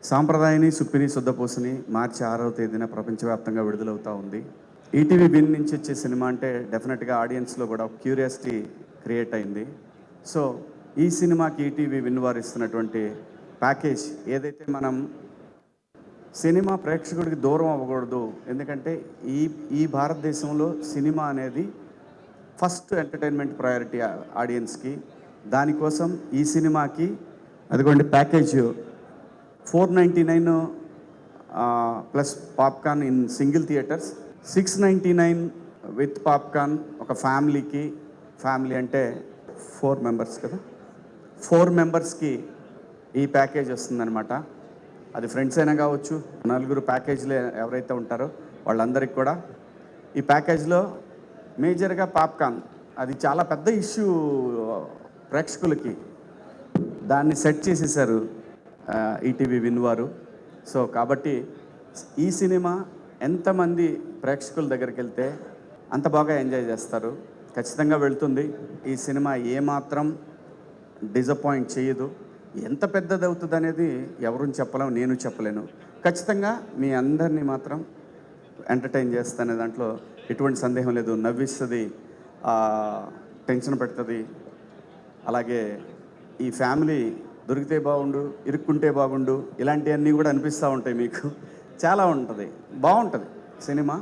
సాంప్రదాయని సుప్పిని శుద్ధపూసని మార్చి 6వ తేదీన ప్రపంచవ్యాప్తంగా విడుదలవుతూ ఉంది. ఈటీవీ విన్ నుంచి వచ్చే సినిమా అంటే డెఫినెట్గా ఆడియన్స్లో కూడా క్యూరియాసిటీ క్రియేట్ అయింది. సో ఈ సినిమాకి ఈటీవీ విన్ వారు ఇస్తున్నటువంటి ప్యాకేజ్ ఏదైతే మనం సినిమా ప్రేక్షకుడికి దూరం అవ్వకూడదు, ఎందుకంటే ఈ ఈ భారతదేశంలో సినిమా అనేది ఫస్ట్ ఎంటర్టైన్మెంట్ ప్రయారిటీ ఆడియన్స్కి. దానికోసం ఈ సినిమాకి అదిగోండి package 499 plus popcorn in single theatres, 699 with popcorn ఒక ఫ్యామిలీకి. ఫ్యామిలీ అంటే 4 మెంబర్స్ కదా, 4 మెంబర్స్కి ఈ ప్యాకేజ్ వస్తుందన్నమాట. అది ఫ్రెండ్స్ అయినా కావచ్చు, నలుగురు ప్యాకేజ్లో ఎవరైతే ఉంటారో వాళ్ళందరికీ కూడా ఈ ప్యాకేజ్లో మేజర్గా పాప్కార్న్ అది చాలా పెద్ద ఇష్యూ ప్రేక్షకులకి. దాన్ని సెట్ చేసేసారు ఈటీవీ విన్ వారు. సో కాబట్టి ఈ సినిమా ఎంతమంది ప్రేక్షకుల దగ్గరికి వెళ్తే అంత బాగా ఎంజాయ్ చేస్తారు. ఖచ్చితంగా వెళ్తుంది. ఈ సినిమా ఏమాత్రం డిసప్పాయింట్ చేయదు. ఎంత పెద్దది అవుతుంది అనేది ఎవరూ చెప్పలేము, నేను చెప్పలేను. ఖచ్చితంగా మీ అందరినీ మాత్రం ఎంటర్టైన్ చేస్తానే దాంట్లో ఎటువంటి సందేహం లేదు. నవ్విస్తుంది, టెన్షన్ పెడుతుంది. అలాగే ఈ ఫ్యామిలీ దొరికితే బాగుండు, ఇరుక్కుంటే బాగుండు, ఇలాంటివన్నీ కూడా అనిపిస్తూ ఉంటాయి మీకు. చాలా ఉంటుంది, బాగుంటుంది సినిమా.